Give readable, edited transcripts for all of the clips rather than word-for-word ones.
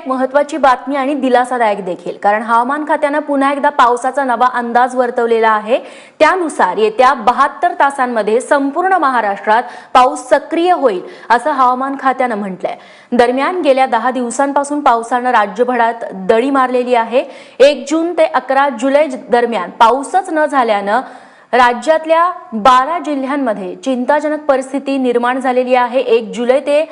एक महत्त्वाची बातमी आणि दिलासादायक देखील, कारण हवामान खात्याने पुन्हा एकदा पावसाचा नवा अंदाज वर्तवलेला आहे। त्यानुसार येत्या 72 तासांमध्ये संपूर्ण महाराष्ट्रात पाऊस सक्रिय होईल असं हवामान खात्याने म्हटलंय। दरम्यान गेल्या 10 दिवसांपासून पावसाने राज्यभरात दडी मारलेली आहे। 1 जून ते 11 जुलै दरम्यान पाऊसच न झाल्याने राज्यातल्या 12 जिल्ह्यांमध्ये चिंताजनक परिस्थिती निर्माण झालेली आहे। 1 जुलै ते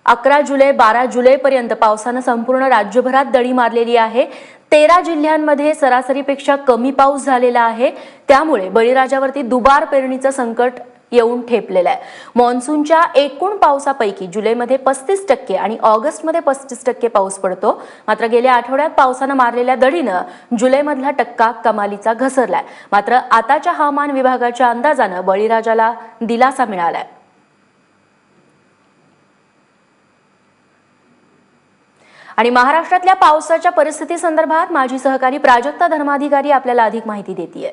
11 जुलै 12 जुलैपर्यंत पावसाने संपूर्ण राज्यभरात दडी मारलेली आहे। 13 जिल्ह्यांमध्ये सरासरीपेक्षा कमी पाऊस झालेला आहे। त्यामुळे बळीराजावरती दुबार पेरणीचं संकट येऊन ठेपलेलं आहे। मॉन्सूनच्या एकूण पावसापैकी जुलैमध्ये 35% आणि ऑगस्टमध्ये 35% पाऊस पडतो। मात्र गेल्या आठवड्यात पावसाने मारलेल्या दडीनं जुलैमधला टक्का कमालीचा घसरलाय। मात्र आताच्या हवामान विभागाच्या अंदाजाने बळीराजाला दिलासा मिळालाय। आणि महाराष्ट्रातल्या पावसाच्या परिस्थिती संदर्भात माझी सहकारी प्राजक्ता धर्माधिकारी आपल्याला अधिक माहिती देतीये।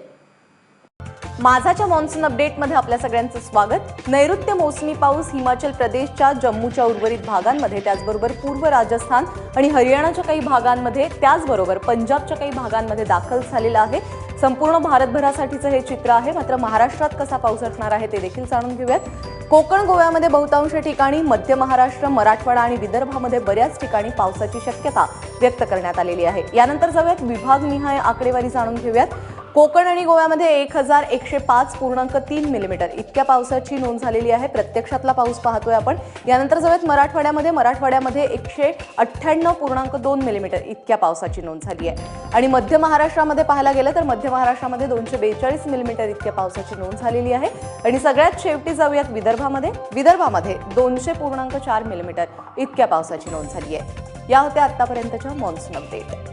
माझाच्या मॉन्सून अपडेटमध्ये आपल्या सगळ्यांचं स्वागत। नैऋत्य मोसमी पाऊस हिमाचल प्रदेशच्या जम्मूच्या उर्वरित भागांमध्ये, त्याचबरोबर पूर्व राजस्थान आणि हरियाणाच्या काही भागांमध्ये, त्याचबरोबर पंजाबच्या काही भागांमध्ये दाखल झालेला आहे। संपूर्ण भारतभरासाठीचं हे चित्र आहे। मात्र महाराष्ट्रात कसा पाऊस असणार आहे ते देखील जाणून घेऊयात। कोकण गोव्यामध्ये बहुतांश ठिकाणी, मध्य महाराष्ट्र, मराठवाडा आणि विदर्भामध्ये बऱ्याच ठिकाणी पावसाची शक्यता व्यक्त करण्यात आलेली आहे। यानंतर जाऊयात विभागनिहाय आकडेवारी जाणून घेऊयात। कोकण आणि गोव्यामध्ये 1105.3 मिलीमीटर इतक्या पावसाची नोंद झालेली आहे। प्रत्यक्षातला पाऊस पाहतोय आपण। यानंतर जाऊयात मराठवाड्यामध्ये 198.2 मिलीमीटर इतक्या पावसाची नोंद झाली आहे। आणि मध्य महाराष्ट्रामध्ये पाहायला गेलं तर मध्य महाराष्ट्रामध्ये 242 मिलीमीटर इतक्या पावसाची नोंद झालेली आहे। आणि सगळ्यात शेवटी जाऊयात विदर्भामध्ये 200.4 मिलीमीटर इतक्या पावसाची नोंद झाली आहे। या होत्या आतापर्यंतच्या मॉन्सून अपडेट।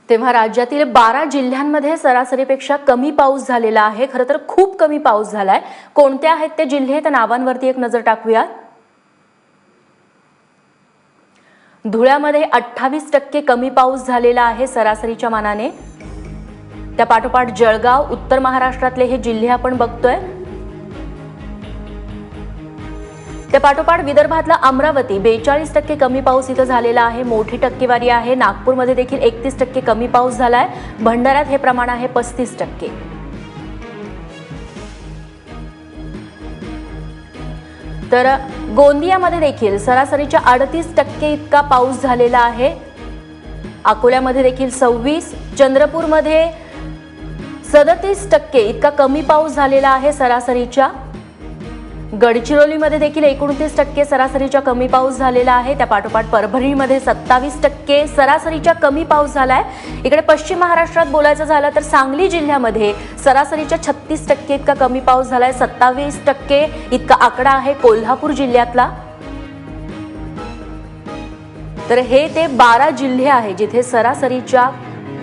तेव्हा राज्यातील 12 जिल्ह्यांमध्ये सरासरीपेक्षा कमी पाऊस झालेला आहे। खरं तर खूप कमी पाऊस झालाय। कोणते आहेत ते जिल्हे, त्या नावांवरती एक नजर टाकूया। धुळ्यामध्ये 28% कमी पाऊस झालेला आहे सरासरीच्या मानाने। त्या पाठोपाठ जळगाव, उत्तर महाराष्ट्रातले हे जिल्हे आपण बघतोय। त्या पाठोपाठ विदर्भातला अमरावती 42% कमी पाऊस इथं झालेला आहे, मोठी टक्केवारी आहे। नागपूरमध्ये देखील 31% कमी पाऊस झालाय। भंडाऱ्यात हे प्रमाण आहे 35%। तर गोंदियामध्ये देखील सरासरीच्या 38% इतका पाऊस झालेला आहे। अकोल्यामध्ये देखील 26, चंद्रपूरमध्ये 37% इतका कमी पाऊस झालेला आहे सरासरीच्या। गडचिरोलीमध्ये देखील 29% सरासरीच्या कमी पाऊस झालेला आहे। त्या पाठोपाठ परभणीमध्ये 27% सरासरीच्या कमी पाऊस झालाय। इकडे पश्चिम महाराष्ट्रात बोलायचं झालं तर सांगली जिल्ह्यामध्ये सरासरीच्या 36% इतका कमी पाऊस झालाय। 27% इतका आकडा आहे कोल्हापूर जिल्ह्यातला। तर हे ते 12 जिल्हे आहेत जिथे सरासरीच्या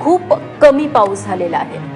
खूप कमी पाऊस झालेला आहे।